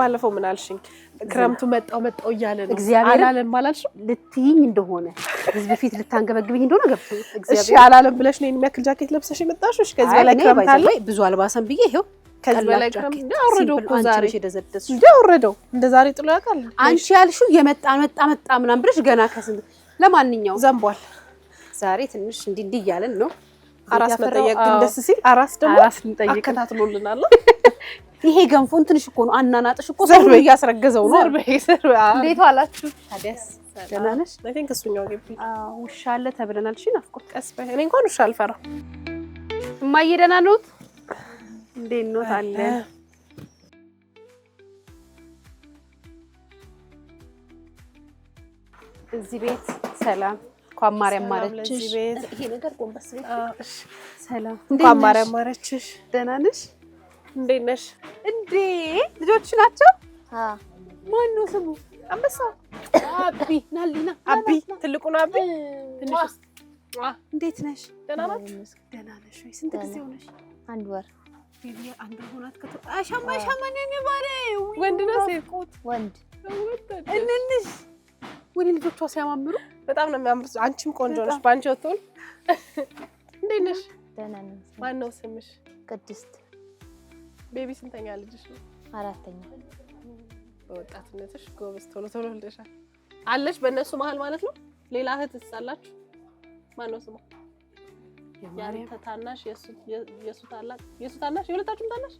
ባለፈው ምን አልሽኝ ክረምቱ መጣው እያለ ነው እግዚአብሔር አላለም ማላልሽ ልትይኝ እንደሆነ ህዝብ ፊት ልታንገበግብኝ እንደሆነ ገብቶ እግዚአብሔር እሺ አላለም ብለሽ ነው የሚያክል ጃኬት ለብሰሽ የመጣሽ እሺ ከዚህ በላይ ክረምት አለ ብዙ አልባሰን ብዬ ይሄው ከዚህ በላይ ክረምት እንዳወረደው እኮ ዛሬ ደዘደስ እንዳወረደው እንደ ዛሬ ጥሎ ያውቃል አንቺ ያልሽው የመጣ ምናምን ብለሽ ገና ከስንት ለማንኛውም ዘንቧል ዛሬ ትንሽ እንዲህ እያለን ነው አራስ መጠየቅ ግን ደስ ሲል አራስ ደግሞ አከታትሎልናል ይሄ ገንፎን ትንሽ እኮ ነው አናናጥሽ እኮ ሰው እያስረገዘው ነው እንዴት ዋላችሁ ታዲያስ ደህና ነሽ አይ ቲንክ እሱኛው ግቢ ውሻ አለ ተብለናል እሺ ናፍቆት ቀስ በይ እኔ እንኳን ውሻ አልፈራም እማዬ ደህና ነው እንዴት ነው ታለ እዚህ ቤት ሰላም እንኳን ማርያም ማረችሽ ይሄ ነገር ጎንበስ ቤት እሺ ሰላም እንኳን ማርያም ማረችሽ ደህና ነሽ እንዴት ነሽ እንዴ ልጆች ናቸው ማን ነው ስሙ አንበሳው አቢ ናሊና አቢ ትልቁ ነው አቢ ትንሽ እንዴት ነሽ ደህና ናችሁ ደህና ነሽ ወይ ስንት ጊዜ ሆነሽ አንድ ወር ቢቢያ አንድ ሆናት አሻማኔ ባሬ ወንድ ነው ሴት ወንድ እንንሽ ወዲ ልጆቿ ሲያማምሩ በጣም ነው የሚያምሩት አንቺም ቆንጆ ነሽ ባንቺ ወጥቶል እንዴት ነሽ ደህና ነኝ ማን ነው ስምሽ ቅድስት ቤቢ ስንተኛ ልጅሽ ነው አራተኛ በወጣትነትሽ ጎበዝ ቶሎ ወልደሻል አለሽ በእነሱ መሃል ማለት ነው ሌላ እህት ትሳላችሁ ማን ነው ስሙ ያንተ ታናሽ የሱ ታላቅ የሱ ታናሽ የሁለታችሁም ታናሽ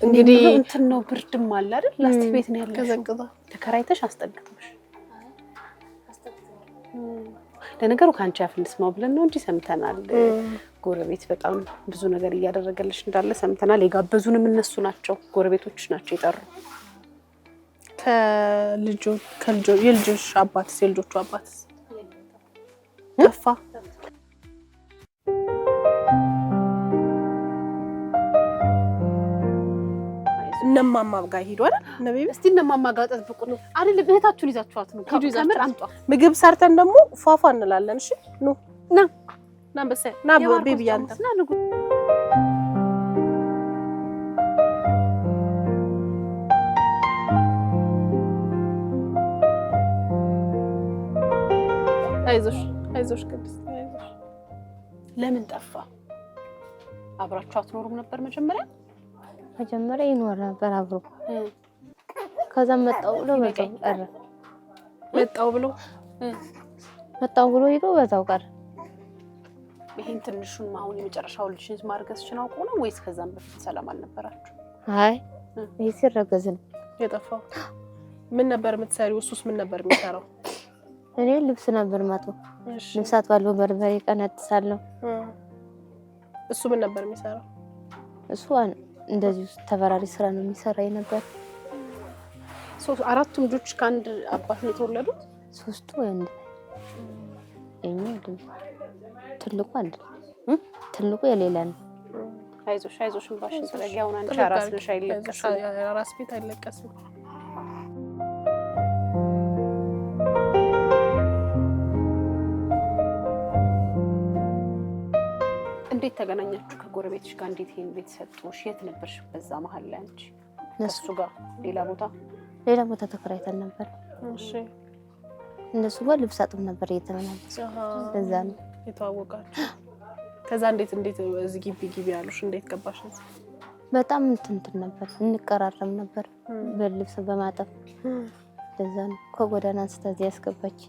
እንግዲህ እንትን ነው ብርድም አለ አይደል ላስቲክ ቤት ነው ያለው ከዘቅዛ ተከራይተሽ አስጠግተሽ ለነገሩ ካንቺ አፍልስማው ብለን ነው እንጂ ሰምተናል ጎረቤት በጣም ብዙ ነገር እያደረገልሽ እንዳለ ሰምተናል የጋበዙንም እነሱ ናቸው ጎረቤቶች ናቸው ይጠሩ የልጆች አባትስ የልጆቹ አባትስ ጠፋ እነማማ ጋር ሄዱ አይደል ነብይ እስቲ እነማማ ጋር ተጠብቁ ነው አይደል እህታችሁን ይዛችኋት ነው ከምር አምጧ ምግብ ሰርተን ደግሞ ፏፏ እንላለን እሺ ኑ ና በሰ ና ቤቢ ያንተ ና ንጉ አይዞሽ ቅድስት አይዞሽ ለምን ጠፋ አብራችሁ አትኖሩም ነበር መጀመሪያ ይኖር ነበር አብሮ ከዛ መጣው ብሎ ሄዶ በዛው ቀረ ይሄን ትንሹን አሁን የመጨረሻው ልጅሽን ማርገዝሽን አውቆ ነው ወይስ ከዛም በፊት ሰላም አልነበራችሁ አይ ይሄ ሲረገዝ ነው የጠፋው ምን ነበር የምትሰሪው እሱስ ምን ነበር የሚሰራው እኔ ልብስ ነበር ማጥበው ልብሳት ባለው በርበሬ ቀነጥሳለሁ እሱ ምን ነበር የሚሰራው እሱ እንደዚህ ተበራሪ ስራ ነው የሚሰራ የነበር አራቱም ልጆች ከአንድ አባት ነው የተወለዱት ሶስቱ ወንድ እኛ ትልቁ አንድ ትልቁ የሌላ ነው አይዞሽ ባሽን ስለጋውን አንቺ አራስ ነሽ አይለቀስም አራስ ቤት አይለቀስም እንዴት ተገናኛችሁ ከጎረቤትሽ ጋር እንዴት ይሄን ቤት ሰጡሽ የት ነበርሽ በዛ መሃል ላይ አንቺ እሱ ጋር ሌላ ቦታ ተከራይተን ነበር እሺ እንደሱ ጋር ልብስ አጥብ ነበር እየተመላለስኩ በዛ ነው የተዋወቃችሁ ከዛ እንዴት እዚህ ግቢ ያሉሽ እንዴት ገባሽ በጣም እንትን ነበር እንቀራረም ነበር በልብስ በማጠብ በዛ ነው ከጎዳና አንስታ ያስገባች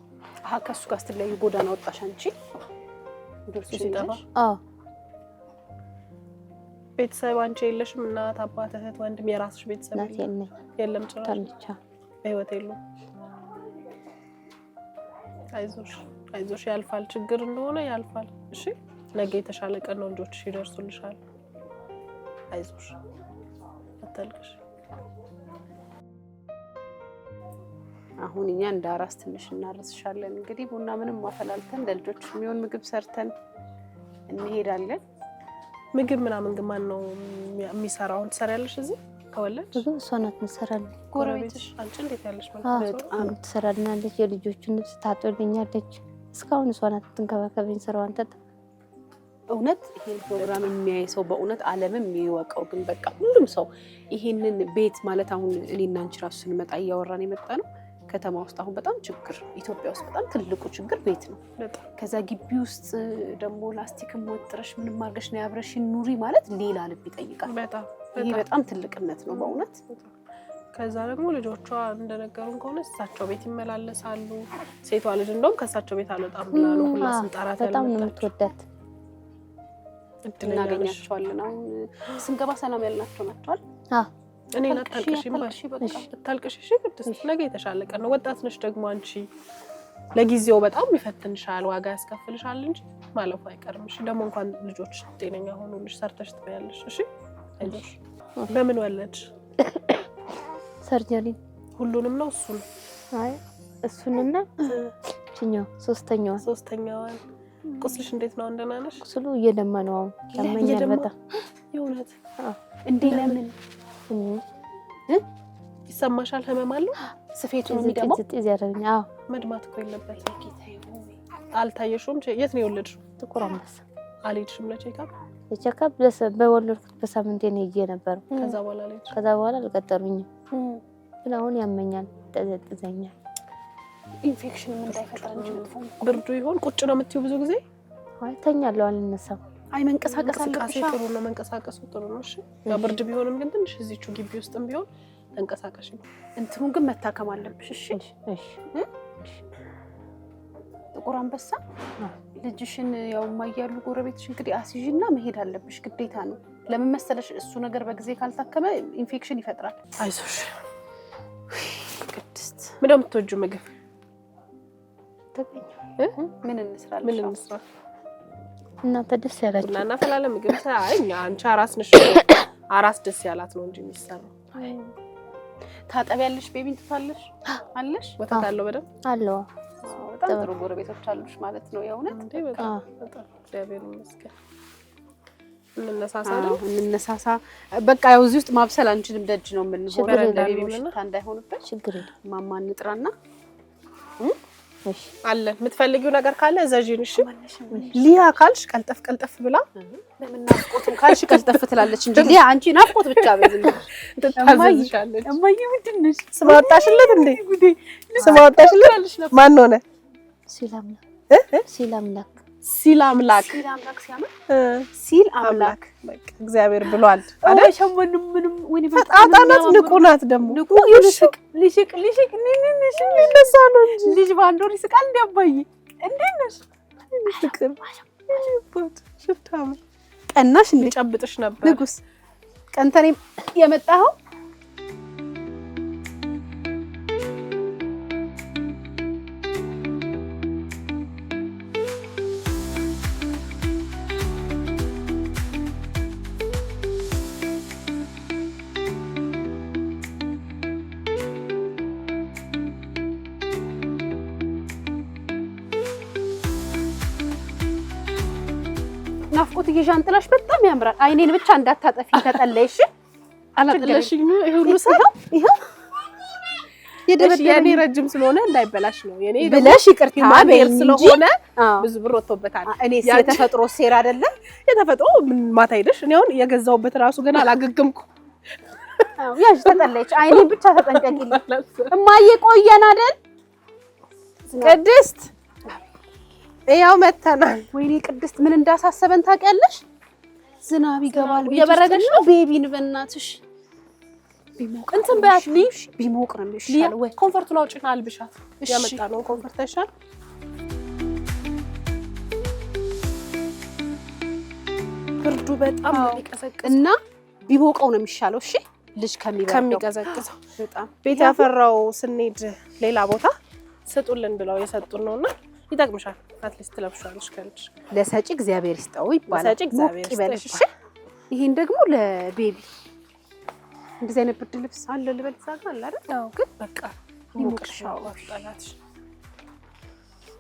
ከሱ ጋር ስትለዩ ጎዳና ወጣሽ አንቺ ድርሱ ሲጠፋ ቤተሰብ አንቺ የለሽም እናት አባት እህት ወንድም የራስሽ ቤተሰብ የለም ጭራሽ በህይወት የለም አይዞሽ ያልፋል ችግር እንደሆነ ያልፋል እሺ ነገ የተሻለ ቀን ነው ልጆችሽ ይደርሱልሻል አይዞሽ አታልቅሽ አሁን እኛ እንደ አራስ ትንሽ እናረስሻለን እንግዲህ ቡና ምንም ማፈላልተን ለልጆች የሚሆን ምግብ ሰርተን እንሄዳለን ምግብ ምናምን ግን ማን ነው የሚሰራው ትሰሪያለሽ እዚህ ከወለድሽ ምግብ እሷ ናት የምትሰራልኝ ጎረቤትሽ አንቺ እንዴት ያለሽ ማለት በጣም ትሰራልናለች የልጆቹን ልብስ ታጥብልኛለች እስካሁን እሷ ናት ትንከባከበኝ ስራዋን እውነት ይሄን ፕሮግራም የሚያይ ሰው በእውነት ዓለምም የሚወቀው ግን በቃ ሁሉም ሰው ይሄንን ቤት ማለት አሁን እኔና አንቺ ራሱ ስንመጣ እያወራን የመጣ ነው። ከተማ ውስጥ አሁን በጣም ችግር ኢትዮጵያ ውስጥ በጣም ትልቁ ችግር ቤት ነው። ከዛ ግቢ ውስጥ ደግሞ ላስቲክም ወጥረሽ ምንም አድርገሽ ነው ያብረሽ ኑሪ ማለት ሌላ ልብ ይጠይቃል። ይሄ በጣም ትልቅነት ነው በእውነት። ከዛ ደግሞ ልጆቿ እንደነገሩን ከሆነ እሳቸው ቤት ይመላለሳሉ። ሴቷ ልጅ እንደውም ከእሳቸው ቤት አልወጣም ብላ ነው ሁላ ስንጠራት ያለው። በጣም ነው የምትወዳት። እናገኛቸዋለን። አሁን ስንገባ ሰላም ያልናቸው ናቸዋል። እኔ ታልቅሽ እሺ ቅድስት ነገ የተሻለ ቀን ነው። ወጣት ነሽ ደግሞ አንቺ ለጊዜው በጣም ይፈትንሻል፣ ዋጋ ያስከፍልሻል እንጂ ማለፉ አይቀርም። እሺ ደግሞ እንኳን ልጆች ጤነኛ ሆኑልሽ ሰርተሽ ትበያለሽ። እሺ አይዞሽ። በምን ወለድሽ? ሰርጀሪ ሁሉንም ነው እሱ ነው? አይ እሱንና እኛው ሶስተኛዋን ቁስልሽ እንዴት ነው? እንደና ነሽ? ቁስሉ እየደማ ነው። ያመኛል በጣም የእውነት። እንዴ ለምን ይሰማሻል? ህመም አለው? ስፌቱ ነው የሚደማው? እዚህ ያደረኛ። አዎ መድማት እኮ የለበትም። አልታየሽውም? የት ነው የወለድሽው? ጥቁር አንበሳ። አልሄድሽም ለቼክአፕ? ለቼክአፕ በወለድኩት በሳምንቴ ነው ሄጄ ነበር። ከዛ በኋላ አልቀጠሩኝም። ግን አሁን ያመኛል፣ ጠዘጥዘኛል። ኢንፌክሽን ምን እንዳይፈጠር እንጂ መጥፎ ብርዱ ይሆን? ቁጭ ነው የምትይው ብዙ ጊዜ? አይ ተኛለሁ፣ አልነሳም። አይ መንቀሳቀስ አለብሽ። ጥሩ ነው መንቀሳቀሱ ጥሩ ነው። እሺ ያው ብርድ ቢሆንም ግን ትንሽ እዚቹ ግቢ ውስጥም ቢሆን ተንቀሳቀሽ። እንትኑን ግን መታከም አለብሽ። እሺ እሺ። ጥቁር አንበሳ ልጅሽን ያው ማያሉ ጎረቤትሽ እንግዲህ አስይዥና መሄድ አለብሽ፣ ግዴታ ነው። ለምን መሰለሽ እሱ ነገር በጊዜ ካልታከመ ኢንፌክሽን ይፈጥራል። አይዞሽ ቅድስት። ምን ነው የምትወጂው ምግብ? ተገኘ ምን እንስራ? እናንተ ደስ ያላችሁ እና እናፈላለን ምግብ ሳይ አንቺ አራስ ነሽ። አራስ ደስ ያላት ነው እንጂ የሚሰራው። ታጠቢያለሽ? ቤቢን ትታለሽ? አለሽ? ወተት አለው በደምብ አለው። በጣም ጥሩ ጎረቤቶች አሉሽ ማለት ነው። የእውነት በጣም እግዚአብሔር ይመስገን። እንነሳሳ። በቃ ያው እዚህ ውስጥ ማብሰል አንችልም፣ ደጅ ነው የምንሆነው። ለቤቢ ምሽታ እንዳይሆንበት ችግር የለም። ማማ እንጥራና እሺ አለ የምትፈልጊው ነገር ካለ እዛጂን። እሺ ሊያ ካልሽ ቀልጠፍ ብላ ለምን ናፍቆትም ካልሽ ቀልጠፍ ትላለች እንጂ ሊያ አንቺ ናፍቆት ብቻ በዝም ትታዘዝሻለች። እማዬ ምንድን ነሽ? ስም አወጣሽለት እንዴ? ስም አወጣሽለት? ማን ሆነ? ሲል አምላክ ሲል አምላክ በቃ እግዚአብሔር ብሏል አይደል? ሸመንም ምንም ወይኔ ፈጣጣናት ንቁ ናት። ደግሞ ልሽቅ ሊነሳ ነው እንጂ ልጅ ባንዶር ይስቃል። እንዴ አባዬ እንዴት ነሽ? ፍቅር ሽፍታም ቀናሽ እንጨብጥሽ ነበር ንጉስ። ቀንተኔ የመጣኸው ናፍቆት ይዣንጥላሽ በጣም ያምራል። አይኔን ብቻ እንዳታጠፊ ተጠለይሽ። አላጥለሽኝ ይሄ ሁሉ ሰው ይሄው የኔ ረጅም ስለሆነ እንዳይበላሽ ነው። የኔ ብለሽ ይቅርታ በይኝ ስለሆነ ብዙ ብር ወጥቶበታል። እኔ የተፈጥሮ ሴራ አይደለም የተፈጥሮ ማታ ሄደሽ እኔ አሁን የገዛውበት ራሱ ገና አላገገምኩ። ያሽ ተጠለይሽ። አይኔን ብቻ ተጠንቀቂልኝ እማዬ። ቆየን አይደል ቅድስት? ያው መተናል። ወይኔ ቅድስት ምን እንዳሳሰበን ታውቂያለሽ? ዝናብ ይገባል። እየበረደሽ ነው ቤቢን በእናትሽ ቢሞቅ እንትን በያት ልሽ ቢሞቅ ነው የሚሻለው። ወይ ኮምፎርቱን አውጪና አልብሻት። ያመጣነው ኮምፎርት አይሻል? ብርዱ በጣም የሚቀዘቅዝ እና ቢሞቀው ነው የሚሻለው። እሺ ልጅ ከሚቀዘቅዘው በጣም ቤት ያፈራው ስንሄድ ሌላ ቦታ ስጡልን ብለው የሰጡን ነውና ይጠቅምሻል። አትሊስት ለብሻለሽ ከልጅ ለሰጪ እግዚአብሔር ይስጠው ይባላል። ለሰጪ እግዚአብሔር ይስጠው። ይሄን ደግሞ ለቤቢ እንደዚህ አይነት ብርድ ልብስ አለ ልበል ዛጋ አለ አይደል? አዎ ግን በቃ ይሞቅሻው አፍጣላትሽ።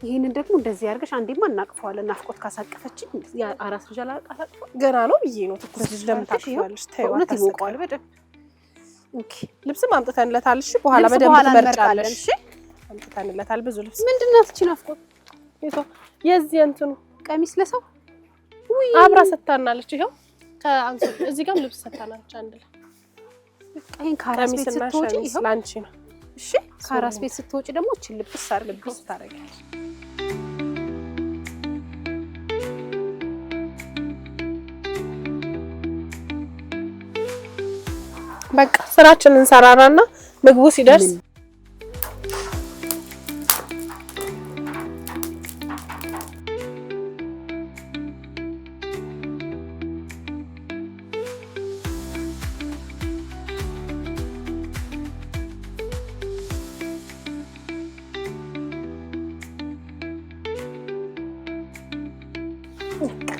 ይሄንን ደግሞ እንደዚህ አድርገሽ አንዴማ እናቅፈዋለን። ናፍቆት ካሳቀፈችኝ ያ አራስ ልጅ አላቃሳቀፈ ገና ነው ብዬ ነው። ትኩስ ልጅ ለምን ታቅፊያለሽ? ተይው ይሞቀዋል በደንብ። ኦኬ ልብስም አምጥተንለታል። እሺ በኋላ በደንብ ትመርጫለሽ። እሺ አምጥተንለታል ብዙ ልብስ። ምንድነው እቺ ናፍቆት? የዚህ እንትኑ ቀሚስ ለሰው አብራ ሰታናለች። ይሄው ከአንሶ እዚህ ጋርም ልብስ ሰታናለች አንድ ላይ። ይሄን ካራስ ቤት ስትወጪ ይሄው ላንቺ ነው። እሺ ካራስ ቤት ስትወጪ ደግሞ እቺ ልብስ ልብስ ታረጋለች። በቃ ስራችንን እንሰራራና ምግቡ ሲደርስ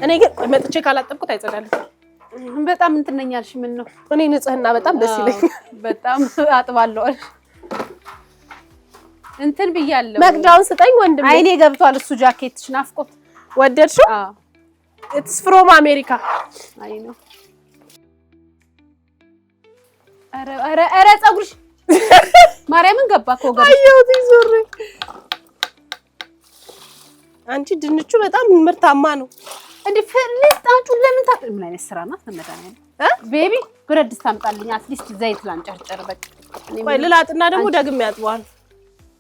እኔ ግን መጥቼ ካላጠብኩት አይጸዳልም። በጣም እንትነኛልሽ ምን ነው? እኔ ንጽህና በጣም ደስ ይለኛል። በጣም አጥባለሁ። እንትን ብያለሁ። መቅዳውን ስጠኝ ወንድም። አይኔ ገብቷል። እሱ ጃኬትሽ ናፍቆት ወደድሽው? ኢትስ ፍሮም አሜሪካ። አይ ነው። ኧረ ፀጉርሽ ማርያምን ገባ እኮ ገባ። አየሁት ዞሬ። አንቺ ድንቹ በጣም ምርታማ ነው። እንዴ ፍልጣጩን ለምን ምን አይነት ስራ ናት? ተመዳናኝ ቤቢ ብረት ድስት አምጣልኝ። አትሊስት ዘይት ላንጨርጨር በቃ። ቆይ ልላጥና ደግሞ ደግሜ ያጥበዋል።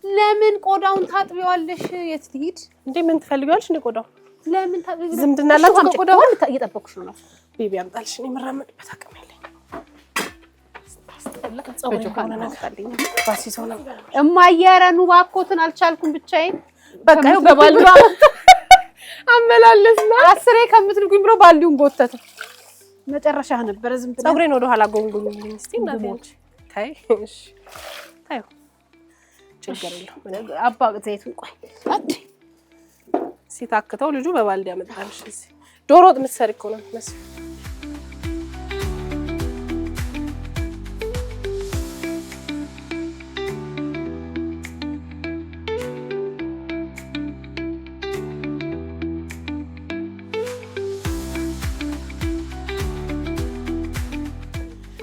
ለምን ቆዳውን ታጥቢዋለሽ? የት ትሂድ እንዴ? ምን ትፈልጊዋለሽ? እንደ ቆዳው ለምን ታጥቢ? ዝምድና አላችሁ ቆዳው? እየጠበኩሽ ነው። ቤቢ አምጣልሽ። እኔ የምራመድበት አቅም የለኝም። እማዬ ኧረ ኑ እባክዎትን አልቻልኩም ብቻዬን። በቃ ይኸው በባልዲ አመላለስና 10 ከምትልኩኝ ብሎ ባልዲውን ቦተተ። መጨረሻ ነበረ። ዝም ብለሽ ፀጉሬን ወደ ኋላ ጎንጎኝልኝ እስቲ እናቴ። ታይ እሺ ታዩ ችግር የለውም። አባ ዘይቱን ቆይ ሲታክተው ልጁ በባልዲ ያመጣልሽ። እዚህ ዶሮ ወጥ ምትሰሪ እኮ ነው መስል።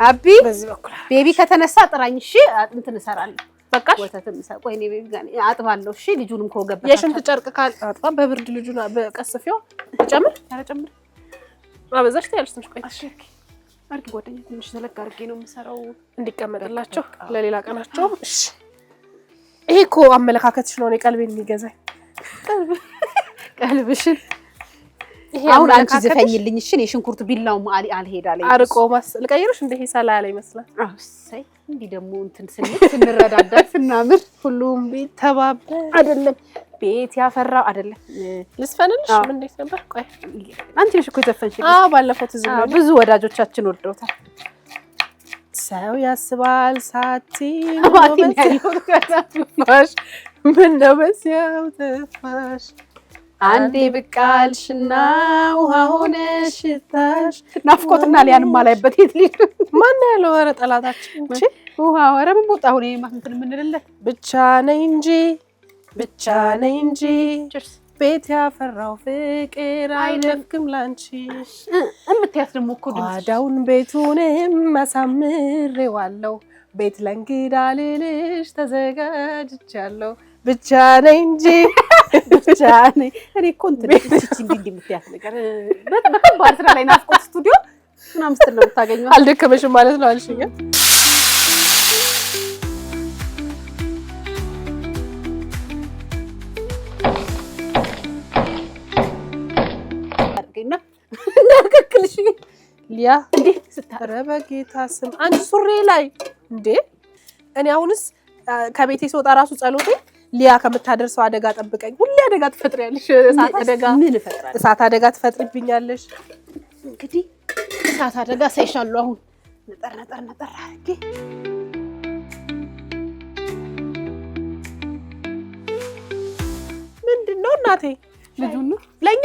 አቢ ቤቢ ከተነሳ ጥራኝ እሺ። እንትን እሰራለሁ በቃሽ። ወተትም ቆይ እኔ ቤቢ ጋር አጥባለሁ እሺ። ልጁንም ከወገበት የሽንት ጨርቅ ካል አጥባ በብርድ ልጁን በቀስፊው ጨምር ጨምር አበዛሽ ታያለሽ። ትንሽ ቆይ እሺ። አርግ ጓደኛ ትንሽ ዘለግ አድርጌ ነው የምሰራው እንዲቀመጥላቸው ለሌላ ቀናቸው። እሺ ይሄ እኮ አመለካከትሽ ነው። እኔ ቀልቤን የሚገዛኝ ቀልብሽን አሁን አንቺ ዘፈኝልኝ እሺ። እኔ ሽንኩርት ቢላው አልሄዳለኝ አርቆ ልቀይርሽ እንደ ሂሳላ ያለ ይመስላል። አውሳይ እንዴ ደግሞ እንትን ስንረዳዳ ስናምር ሁሉም ቤት ተባበር አይደለም ቤት ያፈራው አይደለም። ልስፈንልሽ ምን እንዴት ነበር? ቆይ አንቺ ነሽ እኮ የዘፈንሽልኝ። ባለፈው ትዝ ብሎኝ ብዙ ወዳጆቻችን ወደውታል። ሰው ያስባል ሳቲም ተፋሽ ምን ነው በሲያው ተፋሽ አንዴ ብቃልሽና ውሃ ሆነሽ ታሽ ናፍቆትና ሊያን ማላይበት የት ልጅ ማን ያለው? ኧረ ጠላታችን እንጂ ውሃ ወረ ምን ቦታ ሆነ እንትን የምንልለት ብቻ ነኝ እንጂ ቤት ያፈራው ፍቅር አይለፍክም ላንቺ እምትያስ ደግሞ እኮ ጓዳውን ቤቱንም አሳምሬዋለሁ። ቤት ለእንግዳ ልልሽ ተዘጋጅቻለሁ። ብቻ ነኝ እንጂ ብቻ ነኝ እኔ እኮ እንትን እንዲህ የምትያስ ነገር በከባድ ስራ ላይ ናፍቆት ስቱዲዮ ምናምን ስትል ነው የምታገኘው። አልደከመሽም ማለት ነው አልሽኝ። አድርገኝና እንዳልከክልሽ ሊያ እንዴ ስትረ በጌታ ስም አንቺ ሱሪ ላይ እንዴ እኔ አሁንስ ከቤቴ ስወጣ ራሱ ጸሎቴ ሊያ ከምታደርሰው አደጋ ጠብቀኝ። ሁሌ አደጋ ትፈጥሪያለሽ። እሳት አደጋ ምን እፈጥራለሁ? እሳት አደጋ ትፈጥሪብኛለሽ። እንግዲህ እሳት አደጋ ሳይሻሉ አሁን ነጠር አድርጌ ምንድነው እናቴ ልጁን ነው ለኛ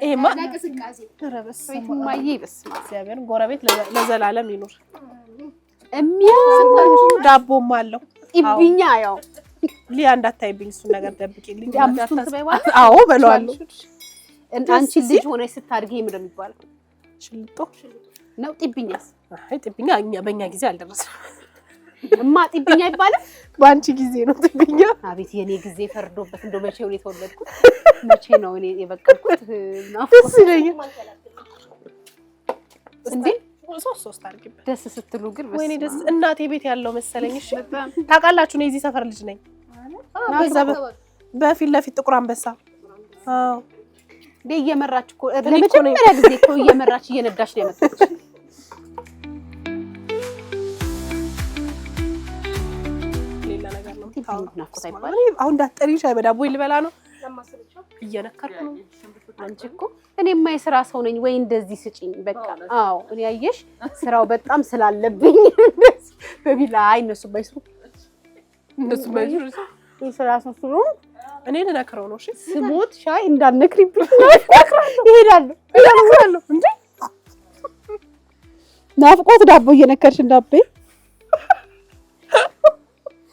ይሄማ ለቅስቃሴ ረበስኩ ማዬ በስመ አብ እግዚአብሔር ጎረቤት ለዘላለም ይኑር። ዳቦም አለው ኢብኛ ያው ሊያ እንዳታይብኝ እሱን ነገር ደብቂልኝ። አምስቱን ትበይዋለሽ? አዎ በለዋለሁ። አንቺ ልጅ ሆነሽ ስታድጊ ምን እንደሚባል ሽልጦ ነው። ጢብኛስ? አይ ጢብኛ በእኛ ጊዜ አልደረሰም። እማ ጢብኛ አይባልም። በአንቺ ጊዜ ነው ጢብኛ። አቤት የኔ ጊዜ ፈርዶበት እንደው መቼ ነው የተወለድኩት? መቼ ነው እኔ የበቀልኩት? ደስ ይለኛል እንዴ ሶስት አድርጊበት። ደስ ስትሉ ግን ወይኔ ደስ እናቴ ቤት ያለው መሰለኝ። እሺ ታውቃላችሁ እኔ እዚህ ሰፈር ልጅ ነኝ። በፊት ለፊት ጥቁር አንበሳ። አዎ እንዴ እየመራች እኮ ለመጀመሪያ ጊዜ እኮ እየመራች እየነዳች ነው የመጣች። ሌላ ነገር ነው አሁን እንዳትጠሪ ሻይ በዳቦ ልበላ ነው እየነከርኩ ነው። አንቺ እኮ እኔማ የሥራ ሰው ነኝ ወይ እንደዚህ ስጪኝ በቃ። አዎ እኔ አየሽ ስራው በጣም ስላለብኝ በቢላ እነሱ ባይስሩ የሥራ ሰው ስሩ እኔ ልነክረው ነው። እሺ ስሞት ሻይ እንዳትነክሪብኝ እሄዳለሁ እንዴ ናፍቆት ዳቦ እየነከርሽ እንዳትበይ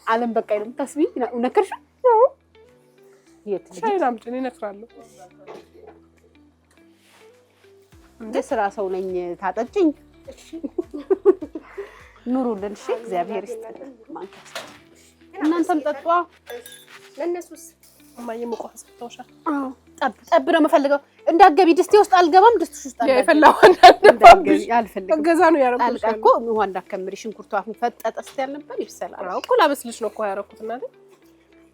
አለም በቃ ይልም ታስቢ ነከርሽ ሻይ አምጪ እነክራለሁ። እንደ ስራ ሰው ነኝ ታጠጭኝ። ኑሩልን። እሺ እግዚአብሔር ይስጥልን። ማንከስ እናንተም ጠጧ። ለነሱስ እማዬ ሙቀት ሰጥተውሻል? አዎ ጠብ ነው የምፈልገው። እንዳትገቢ ድስቴ ውስጥ አልገባም። ድስትሽ ውስጥ አልገባም። የፈላው እንዳትገቢ አልፈልግም። ገዛ ነው ያረኩሽ እኮ ውሃ እንዳከምሪ ሽንኩርቱ አሁን ፈጠጠ ስትል ነበር ይብሰላል። አዎ እኮ ላበስልሽ ነው እኮ ያረኩት እናቴ።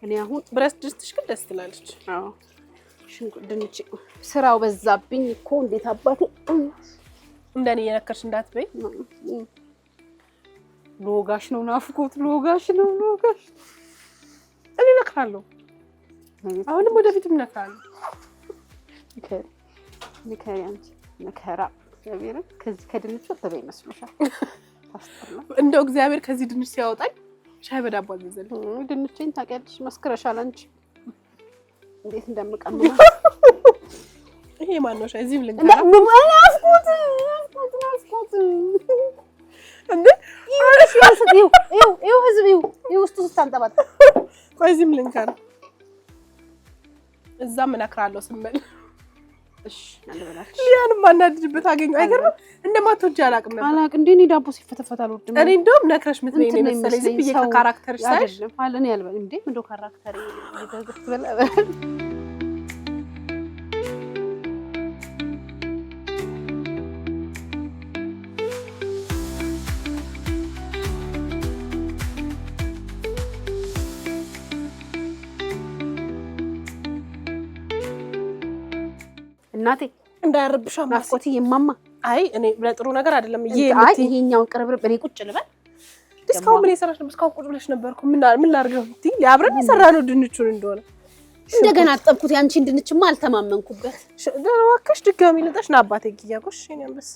እኔ አሁን ብረት ድስትሽ ግን ደስ ትላለች። አዎ ሽንኩርት ድንች ስራው በዛብኝ እኮ እንዴት አባቴ እንደኔ የነከርሽ እንዳትበይ። ሎጋሽ ነው ናፍቆት ሎጋሽ ነው እኔ እነክራለሁ። አሁንም ወደፊትም እነክራለሁ። ንከሪ አንቺ ንከራ እግዚአብሔር ከዚህ ከድንቹ ተበይ መስሎሻል። ታስጠላ እንደው እግዚአብሔር ከዚህ ድንች ሲያወጣኝ ሻይ በዳቦ አዘዘልኝ። ድንቹን ታውቂያለሽ መስከረሻል አንቺ እንዴት እንደምቀምማ። ይሄ ማን ነው ሻይ? እዚህም ልንከራ ናፍቆት እንዴ ይኸው ህዝብ ይኸው ውስጡ ስታንጠባጥ። ቆይ እዚህም ልንከራ እዛም እነክራለሁ ስመል። እሺ አልበላሽ ያንም ማናድድበት አገኘው። አይገርም እንደማትወጂ አላውቅም ነበር። አላውቅም እንዴ እኔ ዳቦ ሲፈተፈት አልወድም። እኔ እንደውም ነክረሽ ምትበይ ነው መሰለኝ። ዝም ብዬ ከካራክተርሽ ሳይሽ አይደለም አለኔ ያልበል እንዴ እንደው ካራክተር ይዘግትበላ እናቴ እንዳያርብሽ ናፍቆት የማማ። አይ እኔ ለጥሩ ነገር አይደለም። ይሄኛው ቅርብርብ እኔ ቁጭ ልበል። እስካሁን ምን የሰራሽ ነበር? እስካሁን ቁጭ ብለሽ ነበርኩ። ምን ላድርገው? አብረን የሰራነው ድንቹን እንደሆነ እንደገና አጠብኩት። ያንቺን ድንችማ አልተማመንኩበት። እባክሽ ድጋሚ ልጠሽ ና አባቴ ግያጎሽ እኔ አንበስ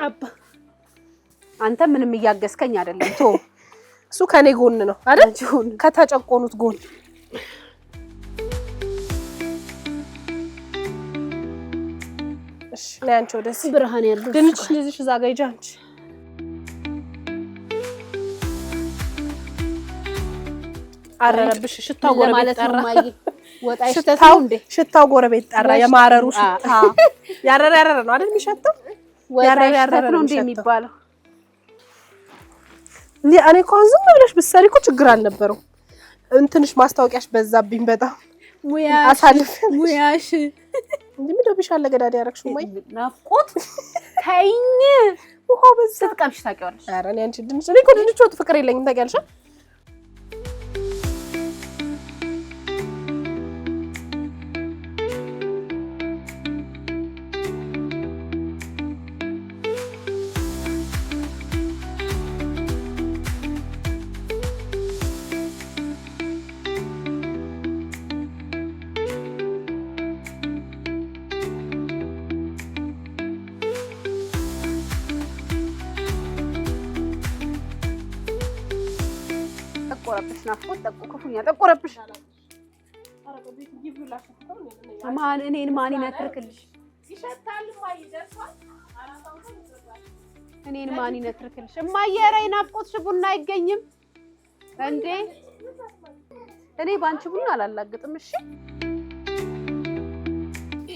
አባ አንተ ምንም እያገዝከኝ አይደለም። ቶ እሱ ከኔ ጎን ነው አይደል? ከተጨቆኑት ጎን ለአንቺው ደስ ብርሃን ያለው ድንች ልጅሽ እዛ ጋር ሂጂ አንቺ። አረረብሽ ሽታው ጎረቤት ጠራ። ወጣ ይሽተታው እንዴ ሽታው ጎረቤት ጠራ። የማረሩ ሽታ ያረረ ነው አይደል የሚሸተው? ያረረ ነው እንዴ የሚባለው? እኔ እኮ ዝም ብለሽ ብትሰሪ እኮ ችግር አልነበረው። እንትንሽ ማስታወቂያሽ በዛብኝ በጣም ሙያሽ እንዴ ደብሻለ ገዳዳ ያረክሽው ማይ ናፍቆት ታይኝ ውሃ በዛ ስትቀምሽ ታውቂዋለሽ። ኧረ እኔ አንቺ ድንች እኔ እኮ ድንች ወጥ ፍቅር የለኝም ታውቂያለሽ። ጠቆረብሽ ናፍቆት ክፉኛ ጠቆረብሽ። ማን እኔን ማን ይነትርክልሽ? እኔን ማን ይነትርክልሽ? እማዬ ኧረ ናፍቆትሽ ቡና አይገኝም እንዴ? እኔ ባንቺ ቡና አላላግጥም። እሺ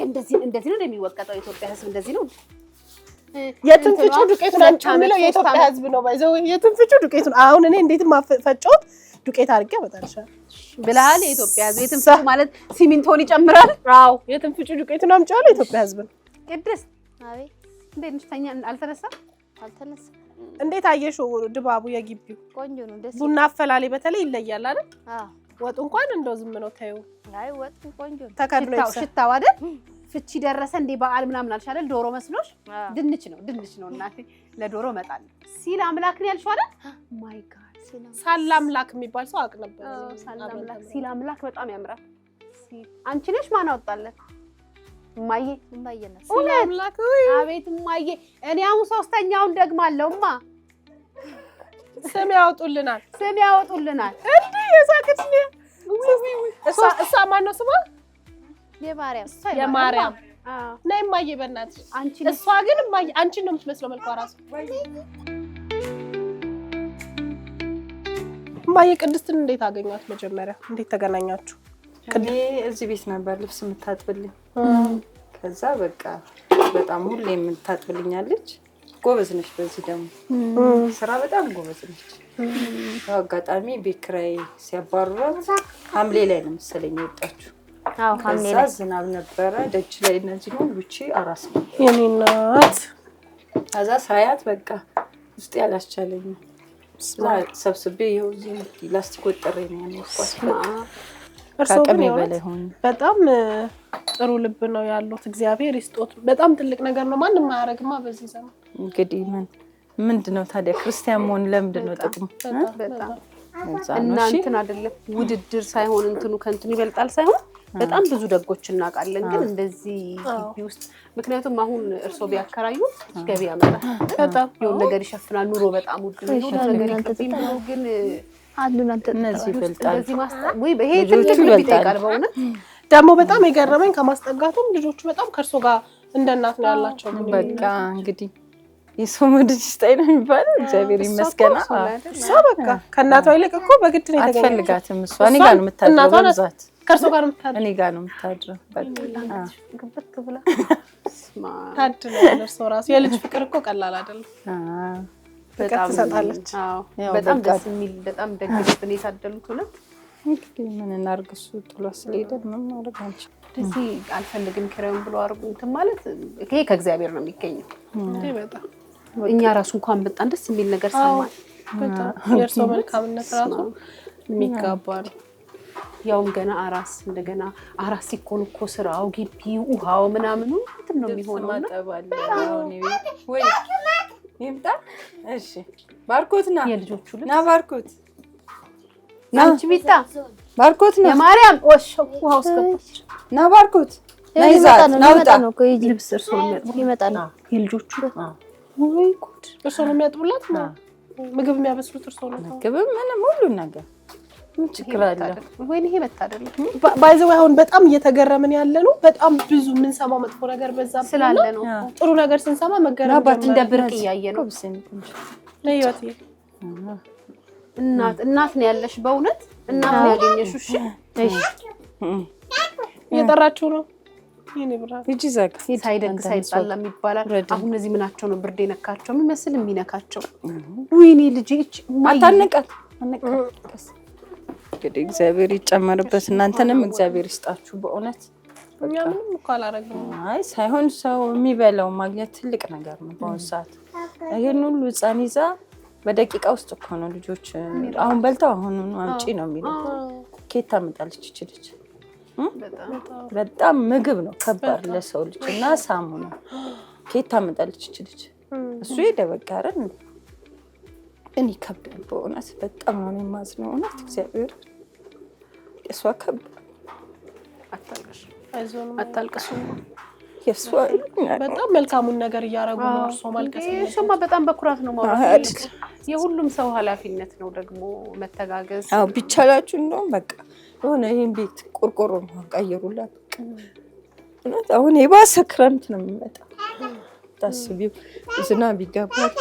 እንደዚህ ነው እንደሚወቀጠው። የኢትዮጵያ ሕዝብ እንደዚህ ነው። የትንፍጩ ዱቄቱን አምጪ የሚለው የኢትዮጵያ ህዝብ ነው ባይዘው የትንፍጩ ዱቄቱን አሁን እኔ እንዴት ማፈጨውት ዱቄት አድርጌ አመጣልሻለሁ ብለሃል። የኢትዮጵያ ህዝብ የትንፍጩ ማለት ሲሚንቶን ይጨምራል። አዎ የትንፍጩ ዱቄቱን አምጪ አለ የኢትዮጵያ ህዝብ ነው። ቅድስት አቤት እንዴት ነሽ? ተኛ አልተነሳም? እንዴት አየሽው ድባቡ የግቢው? ቆንጆ ነው። ደስ ቡና አፈላሌ በተለይ ይለያል አይደል? አዎ ወጡ እንኳን እንደው ዝም ነው ታዩ። አይ ወጡ ቆንጆ ነው። ተከድኖ ሽታው አይደል? ፍቺ ደረሰ እንዴ በዓል ምናምን አልሽ አይደል? ዶሮ መስሎሽ? ድንች ነው እናቴ ለዶሮ እመጣለሁ ሲል አምላክ ነው ያልሽው አይደል? ማይ ጋድ ሳላምላክ የሚባል ሰው አቅ ነበር። ሳላምላክ ሲል አምላክ በጣም ያምራል። አንቺ ነሽ ማን አወጣለት? እማዬ እማዬና ሳላምላክ አቤት እማዬ። እኔ አሁን ሶስተኛውን ደግማለሁማ። ስም ያወጡልናል እንዴ የሳቅሽ ነው። እሷ ማን ነው ስሟ? የማርያም ነይ እማዬ በእናትሽ አንቺ። እሷ ግን እማዬ አንቺን ነው የምትመስለው መልኳ ራሱ። እማዬ ቅድስትን እንዴት አገኟት? መጀመሪያ እንዴት ተገናኛችሁ? እኔ እዚህ ቤት ነበር ልብስ የምታጥብልኝ። ከዛ በቃ በጣም ሁሌ የምታጥብልኛለች። ጎበዝ ነች። በዚህ ደግሞ ስራ በጣም ጎበዝ ነች። አጋጣሚ ቤት ኪራይ ሲያባርሯት ሐምሌ ላይ ነው መሰለኝ የወጣችው። ከዛ ዝናብ ነበረ ደጅ ላይ እነዚህ ነው ብቻ አራስ የኔ እናት። ከዛ ሳያት በቃ ውስጥ ያላስቻለኝ ሰብስቤ ይኸው እዚህ ላስቲክ ወጥሬ ነው ያነሳሁት። እርሶ ግን በጣም ጥሩ ልብ ነው ያሉት። እግዚአብሔር ይስጦት። በጣም ትልቅ ነገር ነው። ማንንም አያረግማ በዚህ ዘመን። እንግዲህ ምንድነው ታዲያ ክርስቲያን መሆን ለምንድነው ጥቅሙ? በጣም እና እንትን አይደለም ውድድር ሳይሆን እንትኑ ከእንትኑ ይበልጣል ሳይሆን በጣም ብዙ ደጎች እናውቃለን። ግን እንደዚህ ግቢ ውስጥ ምክንያቱም አሁን እርሶ ቢያከራዩ ገቢ ያመጣል። በጣም የሆነ ነገር ይሸፍናል። ኑሮ በጣም ውድ ነው። የሆነ ነገር ይከብዳል። ግን አሉናንተ እነዚህ ይበልጣል። እንደዚህ ማስጠ ወይ ይሄ ትልቅ ልብ ይጠይቃል። በእውነት ደግሞ በጣም የገረመኝ ከማስጠጋቱም ልጆቹ በጣም ከእርሶ ጋር እንደ እናት ነው ያላቸው። በቃ እንግዲህ የሰው መድጅ ስታይ ነው የሚባለው። እግዚአብሔር ይመስገን። እሷ በቃ ከእናቷ ይልቅ እኮ በግድ ነው የተገኘችው። አትፈልጋትም። እሷ እኔ ጋር ነው የምታድረው በብዛት። ከእርሶ ጋር ነው የምታድረው? እኔ ጋር ነው የምታድረው። በቃ ግብት ብላ ታድለው እርሶ ራሱ። የልጅ ፍቅር እኮ ቀላል አይደለም። በጣም ትሰጣለች። በጣም ደስ የሚል በጣም ደግ ልብ ነው የታደሉት። እውነት እንግዲህ ምን እናድርግ። እሱ ጥሎ ስለሄደ ምን ማድረግ አንችልም። እዚህ አልፈልግም ኪራዩን ብሎ አርጉ እንትን ማለት ይሄ ከእግዚአብሔር ነው የሚገኘው። በጣም እኛ ራሱ እንኳን በጣም ደስ የሚል ነገር ሰማን። በጣም የእርሶ መልካምነት ራሱ የሚጋባ ነው። ያውም ገና አራስ እንደገና አራስ ሲኮን እኮ ስራው ግቢው ውሃው ምናምኑ እንትን ነው የሚሆነው። ማጠባለ ወይ ይምጣ። እሺ ባርኮት ና የልጆቹ ልጅ ና ባርኮት ናንቺ ቢታ ባርኮት ና የማርያም ወሽ ውሃው እስከፈች ና ባርኮት ና ይዛት ና ውጣ። ልብስ እርሶ ይመጣ ነው የልጆቹ ወይ ጉድ! እርሶ ነው የሚያጥቡላት? ምግብ የሚያበስሉት እርሶ ነው? ምግብ ምንም ሁሉን ነገር ምን ችግር አለ? ወይኔ ይሄ መታደል ባይዘው አሁን በጣም እየተገረምን ያለ ነው። በጣም ብዙ ምን ሰማው መጥፎ ነገር በዛ ስላለ ነው። ጥሩ ነገር ስንሰማ መገረም እንደ ብርቅ እያየ ነው። ለህይወት እናት ነው ያለሽ። በእውነት እናት ነው ያገኘሽው። እሺ እየጠራችሁ ነው። ይሄኔ ብራፍ እጂ ዘጋ ሳይደግ ሳይጣላ ይባላል። አሁን እነዚህ ምናቸው ነው ብርድ የነካቸው የሚመስል የሚነካቸው። ወይኔ ልጅ አታነቃት አነቃት። እንግዲህ እግዚአብሔር ይጨመርበት። እናንተንም እግዚአብሔር ይስጣችሁ። በእውነት እኛ ምንም እኮ አላረግንም። አይ ሳይሆን ሰው የሚበላው ማግኘት ትልቅ ነገር ነው። በአሁኑ ሰዓት ይሄን ሁሉ ህፃን ይዛ በደቂቃ ውስጥ እኮ ነው ልጆች አሁን በልተው አሁን አምጪ ነው የሚለው። ኬት ታመጣለች እቺ ልጅ? በጣም ምግብ ነው ከባድ ለሰው ልጅ እና ሳሙና ኬት ታመጣለች እቺ ልጅ? እሱ ይደበቃረን እኔ ከብዳል በእውነት በጣም ነው የማዝነው። እውነት እግዚአብሔር እሷ ከባድ አታልቅሱ። የሷ በጣም መልካሙን ነገር እያረጉ ነው። እርሶ ማልቀስ እሱማ በጣም በኩራት ነው ማውራት። የሁሉም ሰው ኃላፊነት ነው ደግሞ መተጋገዝ። አዎ ቢቻላችሁ እንደውም በቃ የሆነ ይሄን ቤት ቆርቆሮ ቀይሩላት። እውነት አሁን የባሰ ክረምት ነው የሚመጣው። ታስቢው ዝናብ ይገባል።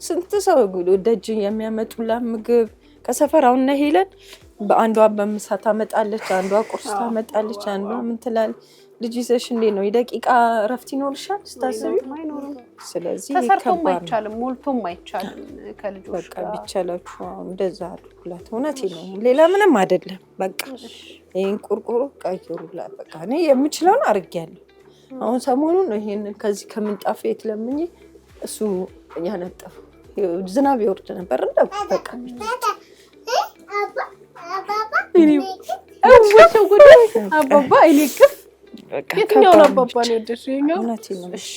ስንት ሰው ደጅ የሚያመጡላት ምግብ ከሰፈር አሁን ነው ሄለን በአንዷ በምሳ ታመጣለች፣ አንዷ ቁርስ ታመጣለች፣ አንዷ ምን ትላለች። ልጅ ይዘሽ እንዴት ነው የደቂቃ እረፍት ይኖርሻል ስታስቢ? ስለዚህ ተሰርቶም አይቻልም ሞልቶም አይቻልም ከልጆች በቃ ቢቻላችሁ እንደዛ አድርጉላት። እውነቴን ነው ሌላ ምንም አይደለም። በቃ ይሄን ቁርቁሩ ቀይሩላት። በቃ እኔ የምችለውን አድርጌያለሁ። አሁን ሰሞኑን ይሄንን ከዚህ ከምንጣፍ የተለምኝ እሱ ያነጠፈው ዝናብ ይወርድ ነበር እንደው በቃ አባባ እኔ ክፍ የትኛውን አባባ ነው የወደድሽው? ይኸኛው እሺ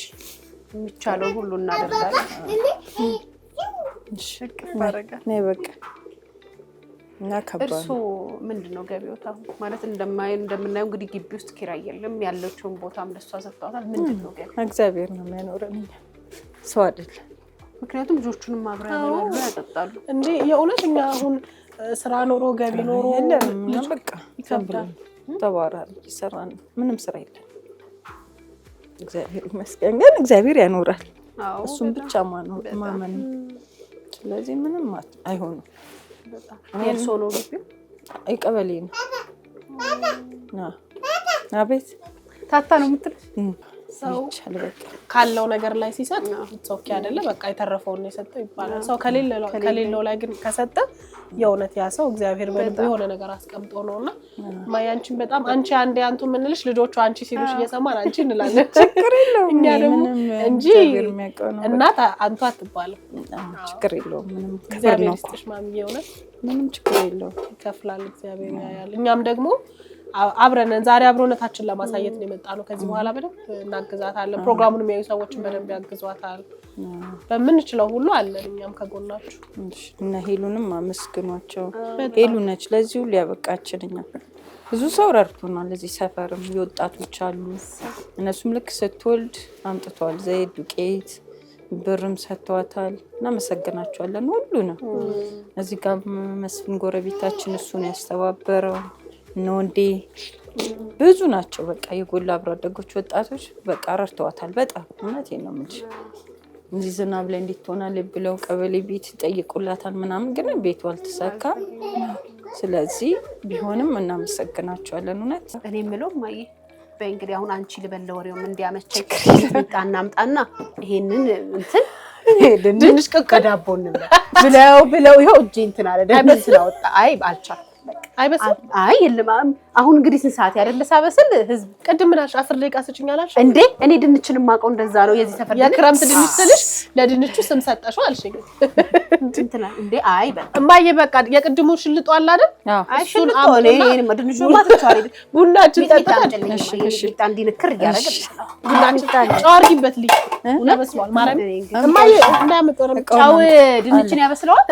የሚቻለው ሁሉ እናደርጋለን። እሺ ባረጋ ነይ በቃ እና ከባድ እርሶ ምንድነው ገቢዎት አሁን ማለት እንደምናየው እንግዲህ ግቢ ውስጥ ኪራይ የለም ያለችውን ቦታም ለሷ ሰጥቷታል። ምንድነው ገቢ? እግዚአብሔር ነው የሚያኖረን ሰው አይደለም። ምክንያቱም ልጆቹንም አብረው ያበላሉ ያጠጣሉ። እንዴ የእውነት እኛ አሁን ስራ ኖሮ ገቢ ኖሮ ልጅ በቃ ይከብዳል። ተባራል ይሰራል ምንም ስራ የለም። እግዚአብሔር ይመስገን ግን እግዚአብሔር ያኖራል። እሱም ብቻ ማመን። ስለዚህ ምንም አይሆንም። የእርሶ ነው ግቢው? ቀበሌ ነው። አቤት ታታ ነው የምትልሽ? ሰው ካለው ነገር ላይ ሲሰጥ ኦኬ አይደለ? በቃ የተረፈውን ነው የሰጠው ይባላል። ሰው ከሌለው ላይ ግን ከሰጠ የእውነት ያ ሰው እግዚአብሔር በልቡ የሆነ ነገር አስቀምጦ ነውና ማያንቺን በጣም አንቺ አንዴ አንቱ ምንልሽ ልጆቹ አንቺ ሲሉሽ እየሰማን አንቺ እንላለን። ችግር የለውም እኛ ደግሞ እንጂ እናት አንቱ አትባልም። ችግር የለውም ምንም እግዚአብሔር ይስጥሽ ማሚዬ፣ የእውነት ምንም ችግር የለውም። ይከፍላል እግዚአብሔር ያያል። እኛም ደግሞ አብረን ዛሬ አብሮነታችን ለማሳየት ነው የመጣነው። ከዚህ በኋላ በደንብ እናግዛታለን። ፕሮግራሙን የሚያዩ ሰዎችን በደንብ ያግዟታል። በምንችለው ሁሉ አለን እኛም ከጎናችሁ። እና ሄሉንም አመስግኗቸው። ሄሉ ነች ለዚህ ሁሉ ያበቃችን። እኛ ብዙ ሰው ረድቶናል። እዚህ ሰፈርም የወጣቶች አሉ። እነሱም ልክ ስትወልድ አምጥቷል ዘይት፣ ዱቄት፣ ብርም ሰጥቷታል። እናመሰግናቸዋለን ሁሉ ነው። እዚህ ጋር መስፍን ጎረቤታችን እሱን ያስተባበረው ነው እንዴ ብዙ ናቸው። በቃ የጎላ አብሮ አደጎች ወጣቶች በቃ ረድተዋታል በጣም እውነቴን ነው የምልሽ። እዚህ ዝናብ ላይ እንዴት ትሆናለች ብለው ቀበሌ ቤት ይጠይቁላታል ምናምን፣ ግን ቤቱ አልተሳካም። ስለዚህ ቢሆንም እናመሰግናቸዋለን እውነት። እኔ የምለው ማየ በእንግዲህ አሁን አንቺ ልበል ወሬውም እንዲያመቸኝ እናምጣና ይሄንን እንትን ድንች ቀቀዳቦ እንብላ ብለው ይኸው እጄ እንትን አለ ደም ስለወጣ አይ አልቻልኩም። አይበስም? አይ የለም አሁን እንግዲህ ስንት ሰዓት ያደለ ሳበስል ህዝብ ቅድም ምናሽ 10 ደቂቃ ስጭኝ አላልሽ እንዴ? እኔ ድንችን ማቀው እንደዛ ነው። የዚህ ሰፈር የክረምት ድንች ስልሽ ለድንቹ ስም ሰጠሽው አልሽኝ እንትና እንዴ? አይ በቃ እማዬ በቃ የቅድሙ ሽልጦ አለ አይደል? አይ ሽልጦ እኔ ድንቹ ማጥቻሪ ቡናችን ጠጣን። እሺ ጣንዲ ንክር ያረጋል ቡናችን ጫው አርጊበት ልጅ ያበስለዋል። ማረም እማዬ እንዳያመጣው ጫው ድንችን ያበስለዋል።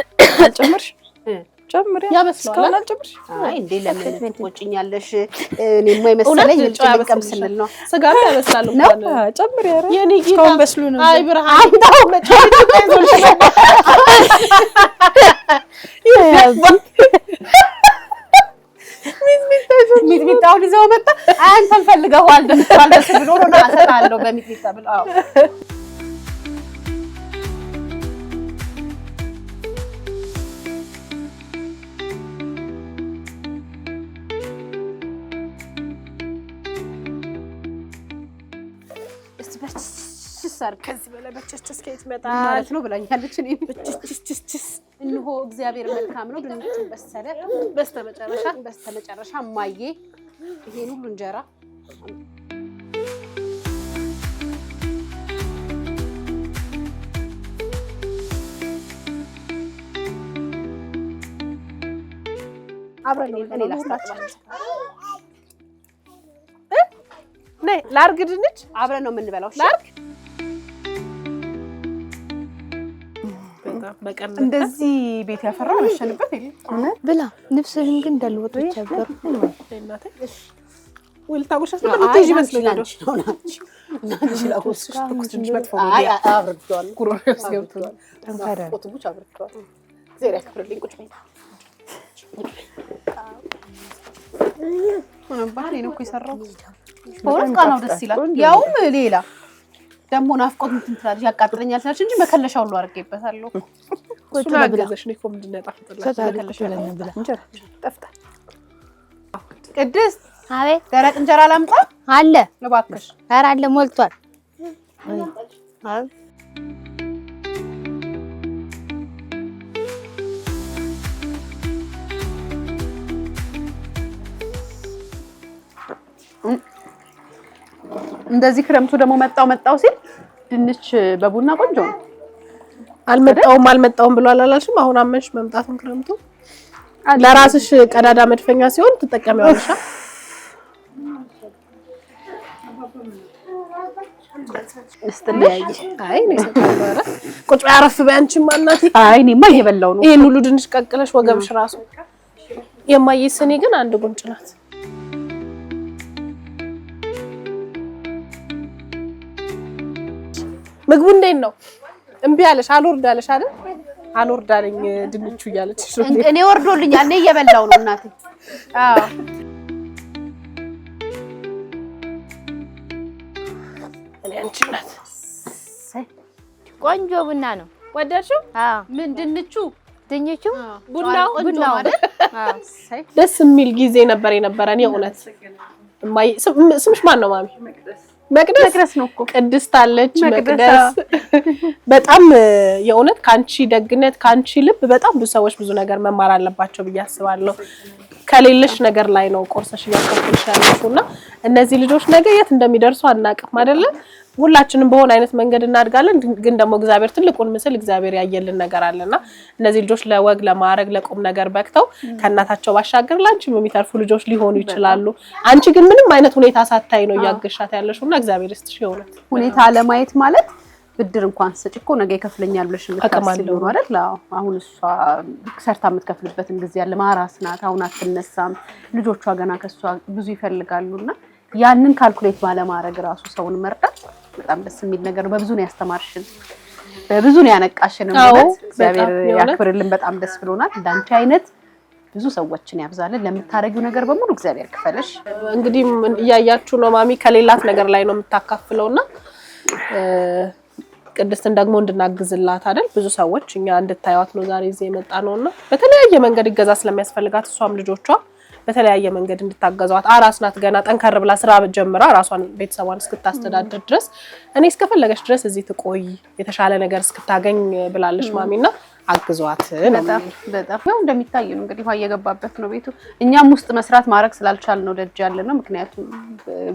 ጨምርሽ ጨምር ያበስለዋል። ጨምርሽ አይ እንዴ ለምን ትቆጭኛለሽ? እኔማ የመሰለኝ ልቀም ስንል ነው። ስጋ ያበስላል ነው ጨምር ያረ የኔ ጌታ እስካሁን በስሉ ነው። አይ ብርሃን አንተው ሚጥሚጣውን ይዘው መጣ። አንተን ፈልገዋል ደምቷል ብሎ ነው አሰጣለሁ በሚጥሚጣ ብሎ አዎ ከዚህ በላይ በቸስቸስ ከየት መጣል ማለት ነው ብላኛለች። እኔ በቸስቸስ እንሆ እግዚአብሔር መልካም ነው። ድንቹን በሰለ በስተመጨረሻ ማዬ ይሄን ሁሉ እንጀራ አብረን እኔ ላስታጥባቸው ነይ ላርግ ድንች አብረን ነው የምንበላው። ላርግ እንደዚህ ቤት ያፈራው መሸንበት የለም ብላ ልብስህን ግን እንዳልወጥ ይቸገር እናቴ ወልታውሽስ ለምትይጂ መስሎኛል ነው ናንቺ ላውስሽ ትኩስሽ መጥፎ ነው። አይ አብርቷል ኩሮስ ገብቷል ፎቶቡች አብርቷል። ዜራ ያክብርልኝ ቁጭ በይ ባሪ ነው እኮ የሰራው ሆኖ ቃናው ደስ ይላል። ያውም ሌላ ደግሞ ናፍቆት እንትን ትላለች ያቃጥለኛል ስላልሽ እንጂ መከለሻው ሁሉ አድርጌበታለሁ። ቁጭ ብላ አገዘሽ ነው እኮ ምንድን ነው ያጣፍጥላት እንጀራ ጠፍታ ቅድስት አቤት ደረቅ እንጀራ ላምጣ አለ እባክሽ ኧረ አለ ሞልቷል እንደዚህ ክረምቱ ደግሞ መጣው ሲል ድንች በቡና ቆንጆ ነው አልመጣውም ብሎ አላልሽም አሁን አመንሽ መምጣቱን ክረምቱ ለራስሽ ቀዳዳ መድፈኛ ሲሆን ትጠቀሚዋለሽ እስትለይ አይ ነው ሰጣራ ቁጭ ያረፍ በአንቺም እናቴ አይ እኔማ እየበላው ነው ይሄን ሁሉ ድንች ቀቅለሽ ወገብሽ ራሱ የማይስኔ ግን አንድ ጉንጭ ናት ምግቡ እንዴት ነው እምቢ አለሽ አልወርድ አለሽ አይደል አልወርድ አለኝ ድንቹ እያለች እኔ ወርዶልኛል እኔ እየበላው ነው እናቴ አዎ እኔ አንቺ ናት ቆንጆ ቡና ነው ወደድሽው አዎ ምን ድንቹ ቡናው ቆንጆ አይደል አዎ ደስ የሚል ጊዜ ነበር የነበረን የእውነት ስምሽ ማን ነው ማሚ መቅደስ ነው እኮ ቅድስት አለች መቅደስ በጣም የእውነት ካንቺ ደግነት ካንቺ ልብ በጣም ብዙ ሰዎች ብዙ ነገር መማር አለባቸው ብዬ አስባለሁ ከሌለሽ ነገር ላይ ነው ቆርሰሽ ያከፍልሽ ያለሽውና እነዚህ ልጆች ነገ የት እንደሚደርሱ አናቅም አይደለ ሁላችንም በሆነ አይነት መንገድ እናድጋለን ግን ደግሞ እግዚአብሔር ትልቁን ምስል እግዚአብሔር ያየልን ነገር አለና እነዚህ ልጆች ለወግ ለማረግ ለቁም ነገር በክተው ከናታቸው ባሻገር ላንቺም የሚተርፉ ልጆች ሊሆኑ ይችላሉ አንቺ ግን ምንም አይነት ሁኔታ ሳታይ ነው ያገሻት ያለሽውና እግዚአብሔር ይስጥሽ የሆነ ሁኔታ አለማየት ማለት ብድር እንኳን ሰጭኮ ነገ ይከፍለኛል ብለሽ የምታስቢው ነው አይደል አሁን እሷ ሰርታ የምትከፍልበትን ጊዜ ያለ ማራስ ናት አሁን አትነሳም ልጆቿ ገና ከሷ ብዙ ይፈልጋሉና ያንን ካልኩሌት ባለማድረግ ራሱ ሰውን መርዳት በጣም ደስ የሚል ነገር ነው በብዙ ነው ያስተማርሽን በብዙ ነው ያነቃሽን ማለት እግዚአብሔር ያክብርልን በጣም ደስ ብሎናል እንዳንቺ አይነት ብዙ ሰዎችን ያብዛልን ለምታረጊው ነገር በሙሉ እግዚአብሔር ክፈልሽ እንግዲህ ያያችሁ ነው ማሚ ከሌላት ነገር ላይ ነው የምታካፍለውና ቅድስትን ደግሞ እንድናግዝላት አይደል ብዙ ሰዎች እኛ እንድታዩት ነው ዛሬ እዚህ የመጣ ነውና በተለያየ መንገድ ይገዛ ስለሚያስፈልጋት እሷም ልጆቿ በተለያየ መንገድ እንድታገዟት አራስ ናት ገና ጠንከር ብላ ስራ ጀምራ ራሷን ቤተሰቧን እስክታስተዳድር ድረስ እኔ እስከፈለገች ድረስ እዚህ ትቆይ የተሻለ ነገር እስክታገኝ ብላለሽ ማሚና አግዟት በጣም ያው እንደሚታይ ነው እንግዲህ ውሃ እየገባበት ነው ቤቱ እኛም ውስጥ መስራት ማድረግ ስላልቻል ነው ደጅ ያለ ነው ምክንያቱም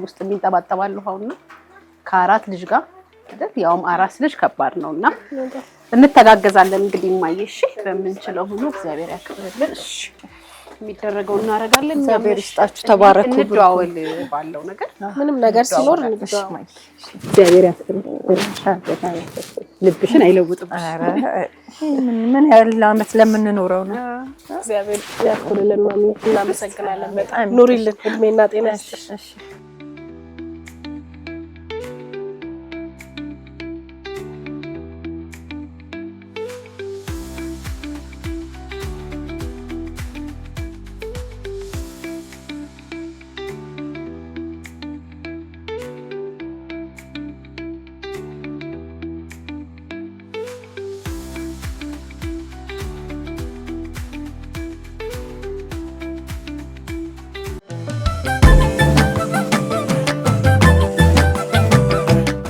ውስጥ የሚንጠባጠባል ውሃውና ከአራት ልጅ ጋር አይደል ያውም አራስ ልጅ ከባድ ነውና እንተጋገዛለን እንግዲህ ማየሽ በመንችለው ሁሉ እግዚአብሔር ያክብርልን እሺ የሚደረገው እናረጋለን እግዚአብሔር ይስጣችሁ ተባረኩ እንደዋወል ባለው ነገር ምንም ነገር ሲኖር እንግዲህ እግዚአብሔር ያክብርልን ልብሽን አይለውጥም ኧረ ምን ያህል አመት ለምንኖረው ነው እግዚአብሔር ያክብርልን ማሚ እናመሰግናለን በጣም ኑሪልን እድሜና ጤና ይስጥሽ